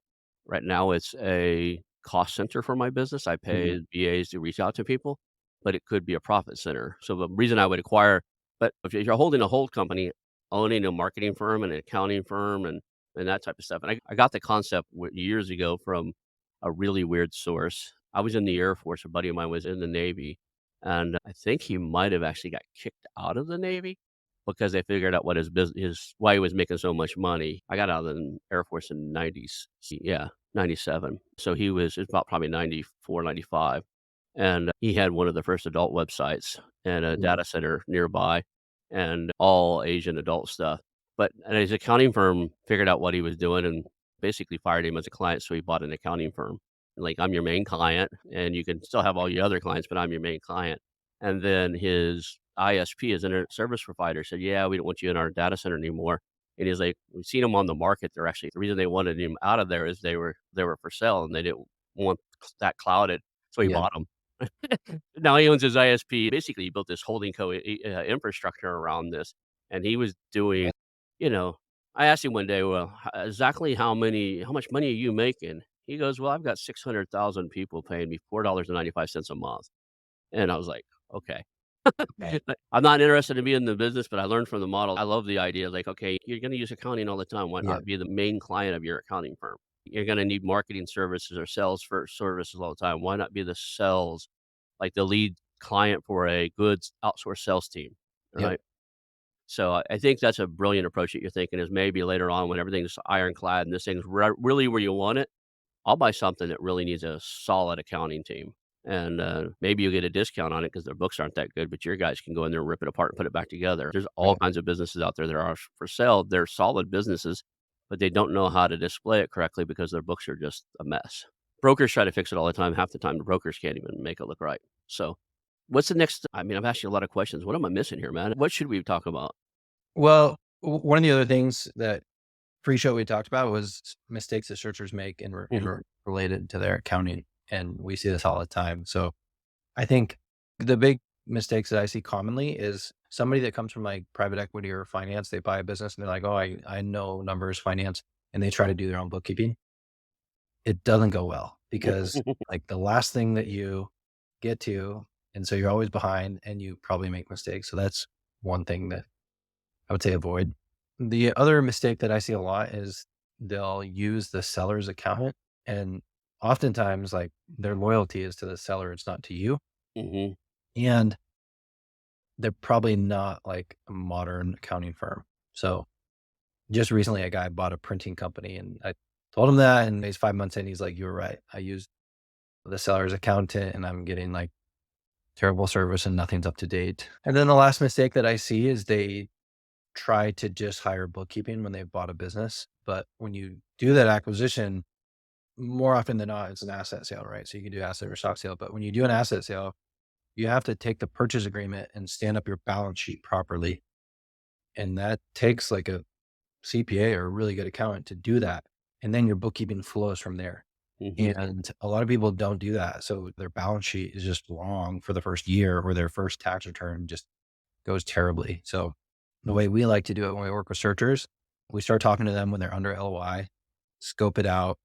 [SPEAKER 1] right now it's a cost center for my business. I
[SPEAKER 2] Mhm.
[SPEAKER 1] pay VAs to reach out to people, but it could be a profit center. So the reason I would acquire but if you're holding a hold company, owning a marketing firm and an accounting firm and that type of stuff, and I got the concept years ago from a really weird source. I was in the Air Force, a buddy of mine was in the Navy, and I think he might have actually got kicked out of the Navy because they figured out what his why he was making so much money. I got out of the Air Force in 90s, yeah, 97. So it's about probably 94, 95. And he had one of the first adult websites and a
[SPEAKER 2] Mhm.
[SPEAKER 1] data center nearby and all Asian adult stuff. And his accounting firm figured out what he was doing and basically fired him as a client, so he bought an accounting firm. Like, "I'm your main client, and you can still have all your other clients, but I'm your main client." And then his ISP, his internet service provider, said, "Yeah, we don't want you in our data center anymore." And he's like, "We've seen them on the market. They're actually the reason they wanted him out of there is they were for sale, and they didn't want that clouded, so he
[SPEAKER 2] Yeah.
[SPEAKER 1] bought them." Now he owns his ISP. Basically, he built this holding infrastructure around this, and he was doing, you know I asked him one day, "Well, exactly how much money are you making?" He goes, "Well, I've got 600,000 people paying me $4.95 a month." And I was like, "Okay."
[SPEAKER 2] Okay.
[SPEAKER 1] I'm not interested in being in the business, but I learned from the model. I love the idea, like, okay, you're gonna use accounting all the time. Why
[SPEAKER 2] Yeah.
[SPEAKER 1] not be the main client of your accounting firm? You're gonna need marketing services or sales for services all the time. Why not be the sales, like the lead client for a goods outsourced sales team,
[SPEAKER 2] Yep.
[SPEAKER 1] right? So I think that's a brilliant approach that you're thinking is maybe later on when everything's ironclad and this thing's really where you want it, I'll buy something that really needs a solid accounting team, and, maybe you'll get a discount on it because their books aren't that good, but your guys can go in there and rip it apart and put it back together. There's all
[SPEAKER 2] Right.
[SPEAKER 1] kinds of businesses out there that are for sale. They're solid businesses, but they don't know how to display it correctly because their books are just a mess. Brokers try to fix it all the time. Half the time, the brokers can't even make it look right. So, what's the next I mean, I've asked you a lot of questions. What am I missing here, man? What should we talk about?
[SPEAKER 2] Well, one of the other things that pre-show we talked about was mistakes that searchers make
[SPEAKER 1] Mhm,
[SPEAKER 2] related to their accounting, and we see this all the time. So I think the big mistakes that I see commonly is somebody that comes from like private equity or finance, they buy a business and they're like, "Oh, I know numbers, finance," and they try to do their own bookkeeping. It doesn't go well because like the last thing that you get to, and so you're always behind and you probably make mistakes. So that's one thing that I would say avoid. The other mistake that I see a lot is they'll use the seller's accountant, and oftentimes, like, their loyalty is to the seller, it's not to you,
[SPEAKER 1] mhm.
[SPEAKER 2] and they're probably not, like, a modern accounting firm. So, just recently, a guy bought a printing company, and I told him that, and he's 5 months in, he's like, "You were right. I used the seller's accountant, and I'm getting, like, terrible service, and nothing's up to date." And then the last mistake that I see is they try to just hire bookkeeping when they've bought a business. But when you do that acquisition, more often than not, it's an asset sale, right? So you can do asset or stock sale. But when you do an asset sale, you have to take the purchase agreement and stand up your balance sheet properly. And that takes like a CPA or a really good accountant to do that. And then your bookkeeping flows from there.
[SPEAKER 1] Mhm.
[SPEAKER 2] And a lot of people don't do that. So their balance sheet is just wrong for the first year or their first tax return just goes terribly. So the way we like to do it when we work with searchers, we start talking to them when they're under LOI, scope it out,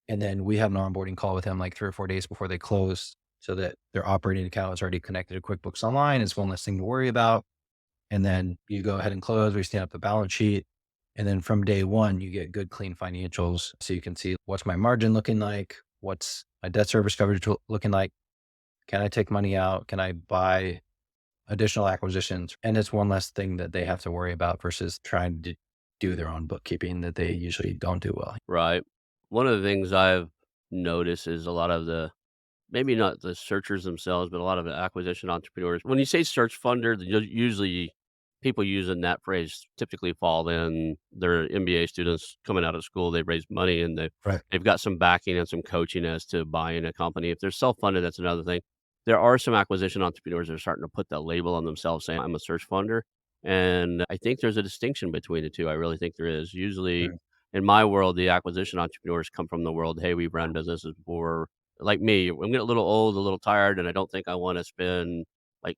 [SPEAKER 2] and then we have an onboarding call with them like 3 or 4 days before they close so that their operating account is already connected to QuickBooks Online. It's one less thing to worry about. And then you go ahead and close, we stand up the balance sheet. And then from day one, you get good, clean financials. So you can see what's my margin looking like? What's my debt service coverage looking like? Can I take money out? Can I buy additional acquisitions? And it's one less thing that they have to worry about versus trying to do their own bookkeeping that they usually don't do well.
[SPEAKER 1] Right. One of the things I've noticed is a lot of maybe not the searchers themselves, but a lot of the acquisition entrepreneurs. When you say search funder, usually people using that phrase typically fall in they're MBA students coming out of school. They've raised money and
[SPEAKER 2] Right.
[SPEAKER 1] they've got some backing and some coaching as to buying a company. If they're self funded, that's another thing. There are some acquisition entrepreneurs that are starting to put that label on themselves saying, I'm a search funder. And I think there's a distinction between the two. I really think there is. Usually,
[SPEAKER 2] Right.
[SPEAKER 1] in my world, the acquisition entrepreneurs come from the world, hey, we've run businesses before like me, I'm getting a little old, a little tired, and I don't think I wanna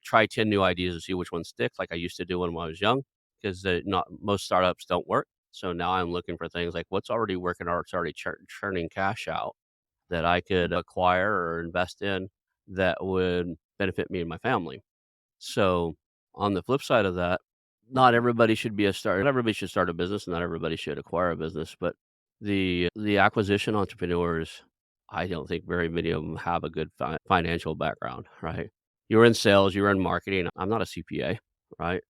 [SPEAKER 1] try 10 new ideas and see which ones stick like I used to do when I was young, 'cause, not most startups don't work. So now I'm looking for things like what's already working or it's already churning cash out that I could acquire or invest in that would benefit me and my family. So, on the flip side of that, not everybody should start a business, and not everybody should acquire a business, but the acquisition entrepreneurs I don't think very many of them have a good financial background, right? You're in sales, you're in marketing. I'm not a CPA, right?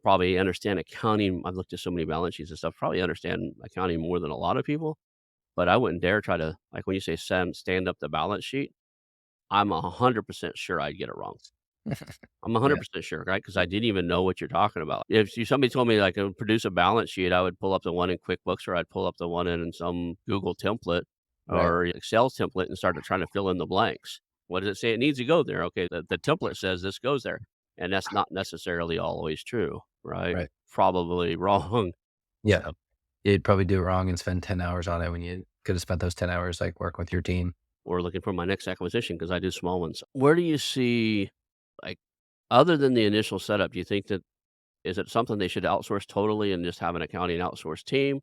[SPEAKER 1] Probably understand accounting. I've looked at so many balance sheets and stuff, probably understand accounting more than a lot of people, but I wouldn't dare try to, like when you say stand up the balance sheet, I'm 100% sure I'd get it wrong. I'm
[SPEAKER 2] Yeah,
[SPEAKER 1] 100% sure, right? Because I didn't even know what you're talking about. If somebody told me, like, produce a balance sheet, I would pull up the one in QuickBooks, or I'd pull up the one in some Google template
[SPEAKER 2] right.
[SPEAKER 1] or Excel template and start trying to fill in the blanks. What does it say it needs to go there? Okay, the template says this goes there, and that's not necessarily always true, right?
[SPEAKER 2] Right.
[SPEAKER 1] Probably wrong.
[SPEAKER 2] Yeah. You'd probably do it wrong and spend 10 hours on it when you could have spent those 10 hours, like, working with your team.
[SPEAKER 1] Or looking for my next acquisition because I do small ones. Where do you see, like, other than the initial setup, do you think that is it something they should outsource totally and just have an accounting outsource team?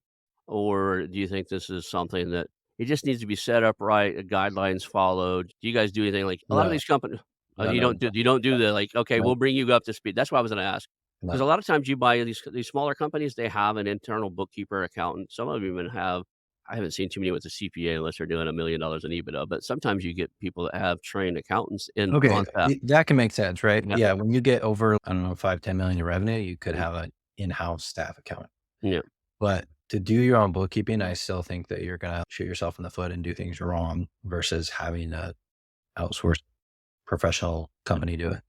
[SPEAKER 1] Or do you think this is something that it just needs to be set up right, guidelines followed? Do you guys do anything like a lot of
[SPEAKER 2] No.
[SPEAKER 1] these companies?
[SPEAKER 2] No,
[SPEAKER 1] You
[SPEAKER 2] no,
[SPEAKER 1] don't
[SPEAKER 2] no,
[SPEAKER 1] do the like, okay,
[SPEAKER 2] no,
[SPEAKER 1] we'll bring you up to speed. That's what I was going to ask because
[SPEAKER 2] no.
[SPEAKER 1] a lot of times you buy these smaller companies, they have an internal bookkeeper, accountant. Some of them even have. I haven't seen too many with a CPA unless they're doing $1 million in EBITDA. But sometimes you get people that have trained accountants in
[SPEAKER 2] Okay,
[SPEAKER 1] on staff.
[SPEAKER 2] that can make sense, right?
[SPEAKER 1] Yeah,
[SPEAKER 2] Yeah, when you get over, I don't know, 5, 10 million in revenue, you could
[SPEAKER 1] mm,
[SPEAKER 2] have an in-house staff accountant.
[SPEAKER 1] yeah.
[SPEAKER 2] But to do your own bookkeeping, I still think that you're gonna shoot yourself in the foot and do things wrong versus having a outsourced professional company do it.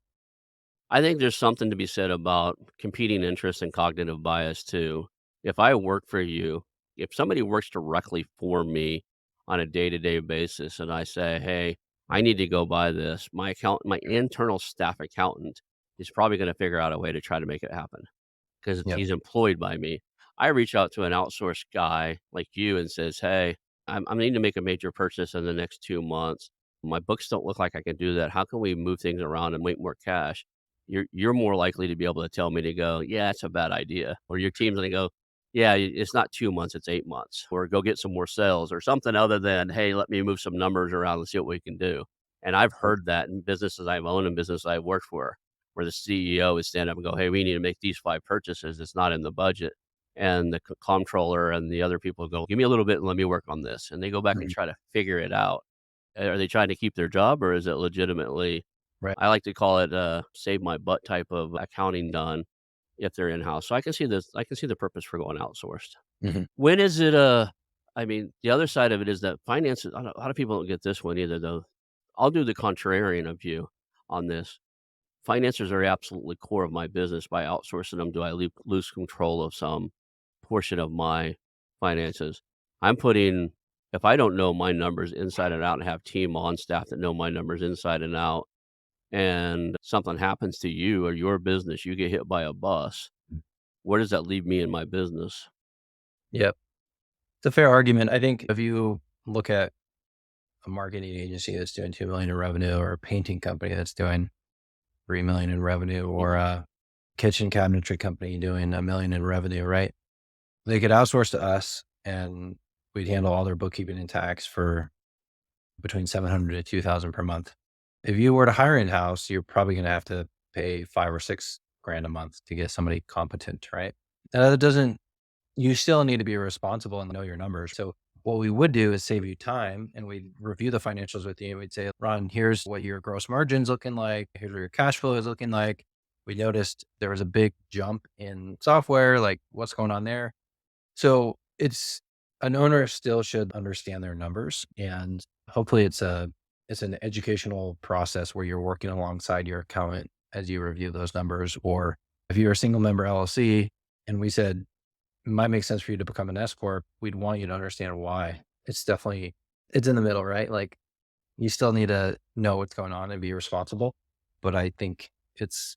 [SPEAKER 1] I think there's something to be said about competing interests and cognitive bias too. If I work for you, if somebody works directly for me on a day-to-day basis and I say, "Hey, I need to go buy this," my internal staff accountant is probably going to figure out a way to try to make it happen because
[SPEAKER 2] Yep.
[SPEAKER 1] he's employed by me. I reach out to an outsourced guy like you and says, "Hey, I need to make a major purchase in the next 2 months. My books don't look like I can do that. How can we move things around and make more cash?" You're more likely to be able to tell me to go, "Yeah, that's a bad idea," or your team's gonna go, "Yeah, it's not 2 months, it's 8 months," or "Go get some more sales," or something other than, "Hey, let me move some numbers around and see what we can do." And I've heard that in businesses I've owned and businesses I've worked for, where the CEO would stand up and go, "Hey, we need to make these 5 purchases. It's not in the budget." And the comptroller and the other people go, "Give me a little bit and let me work on this." And they go back and
[SPEAKER 2] Mhm.
[SPEAKER 1] try to figure it out. Are they trying to keep their job or is it legitimately
[SPEAKER 2] Right.
[SPEAKER 1] I like to call it save my butt type of accounting done if they're in-house. So I can see this I can see the purpose for going outsourced.
[SPEAKER 2] Mhm.
[SPEAKER 1] When is it I mean, the other side of it is that finances a lot of people don't get this one either though. I'll do the contrarian of you on this. Finances are absolutely core of my business. By outsourcing them, do I lose control of some portion of my finances? I'm putting if I don't know my numbers inside and out and have team on staff that know my numbers inside and out, and something happens to you or your business, you get hit by a bus, where does that leave me in my business?
[SPEAKER 2] Yep. It's a fair argument. I think if you look at a marketing agency that's doing 2 million in revenue, or a painting company that's doing 3 million in revenue, or
[SPEAKER 1] Mhm.
[SPEAKER 2] a kitchen cabinetry company doing 1 million in revenue, right? They could outsource to us and we'd handle all their bookkeeping and tax for between 700 to 2,000 per month. If you were to hire in-house, you're probably going to have to pay 5 or 6 grand a month to get somebody competent, right? That doesn't, you still need to be responsible and know your numbers. So what we would do is save you time and we'd review the financials with you. And we'd say, Ron, here's what your gross margin's looking like. Here's what your cash flow is looking like. We noticed there was a big jump in software. Like, what's going on there? So it's an owner still should understand their numbers, and hopefully it's an educational process where you're working alongside your accountant as you review those numbers. Or if you're a single member LLC and we said it might make sense for you to become an S corp, we'd want you to understand why. It's definitely it's in the middle, right? Like, you still need to know what's going on and be responsible, but I think it's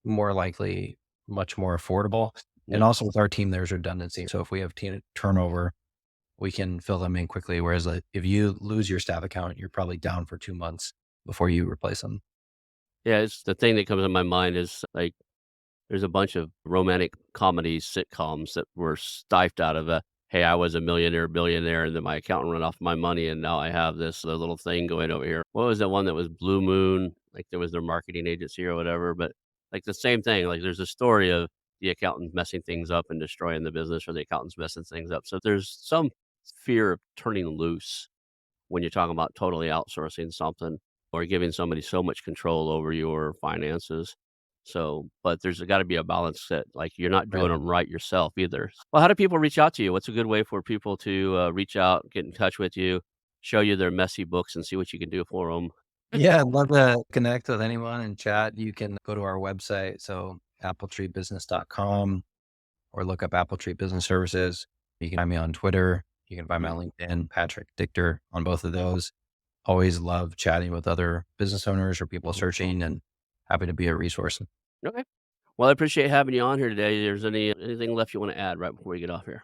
[SPEAKER 2] more likely much more affordable. And
[SPEAKER 1] Yeah.
[SPEAKER 2] also with our team, there's redundancy. So if we have team turnover, we can fill them in quickly. Whereas, like, if you lose your staff account, you're probably down for 2 months before you replace them.
[SPEAKER 1] Yeah, it's the thing that comes in my mind is, like, there's a bunch of romantic comedy sitcoms that were stifled out of a, "Hey, I was a millionaire, billionaire, and then my accountant ran off my money, and now I have this, little thing going over here." What was that one that was Blue Moon? Like, there was their marketing agency or whatever, but, like, the same thing, like, there's a story of the accountant messing things up and destroying the business or the accountant's messing things up, so there's some fear of turning loose when you're talking about totally outsourcing something or giving somebody so much control over your finances. So, but there's got to be a balance that like you're not
[SPEAKER 2] Right.
[SPEAKER 1] doing them right yourself either. Well, how do people reach out to you? What's a good way for people to reach out, get in touch with you, show you their messy books and see what you can do for them?
[SPEAKER 2] Yeah, I'd love to connect with anyone and chat. You can go to our website, so appletreebusiness.com, or look up Appletree Business Services. You can find me on Twitter. You can find me on LinkedIn, Patrick Dichter on both of those. Always love chatting with other business owners or people searching, and happy to be a resource.
[SPEAKER 1] Okay. Well, I appreciate having you on here today. There's anything left you want to add right before we get off here?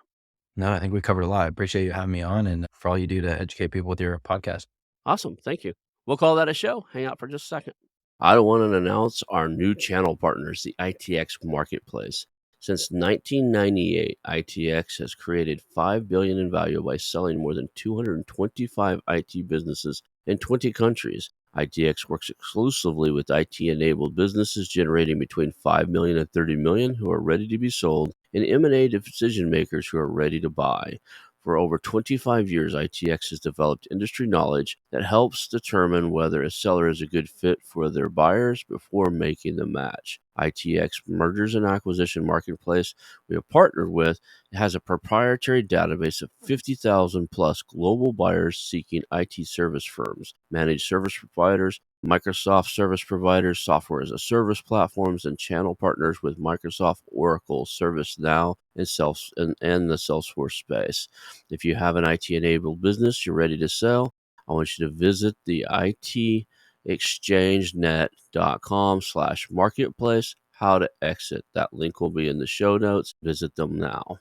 [SPEAKER 2] No, I think we covered a lot. I appreciate you having me on and for all you do to educate people with your podcast.
[SPEAKER 1] Awesome. Thank you. We'll call that a show. Hang out for just a second. I want to announce our new channel partners, the ITX Marketplace. Since 1998, ITX has created $5 billion in value by selling more than 225 IT businesses in 20 countries. ITX works exclusively with IT-enabled businesses generating between $5 million and $30 million who are ready to be sold, and M&A decision makers who are ready to buy. For over 25 years, ITX has developed industry knowledge that helps determine whether a seller is a good fit for their buyers before making the match. ITX Mergers and Acquisition Marketplace we have partnered with has a proprietary database of 50,000 plus global buyers seeking IT service firms, managed service providers, Microsoft service providers, software as a service platforms, and channel partners with Microsoft, Oracle, ServiceNow, and the Salesforce space. If you have an IT-enabled business you're ready to sell, I want you to visit the itexchangenet.com/marketplace. How to exit. That link will be in the show notes. Visit them now.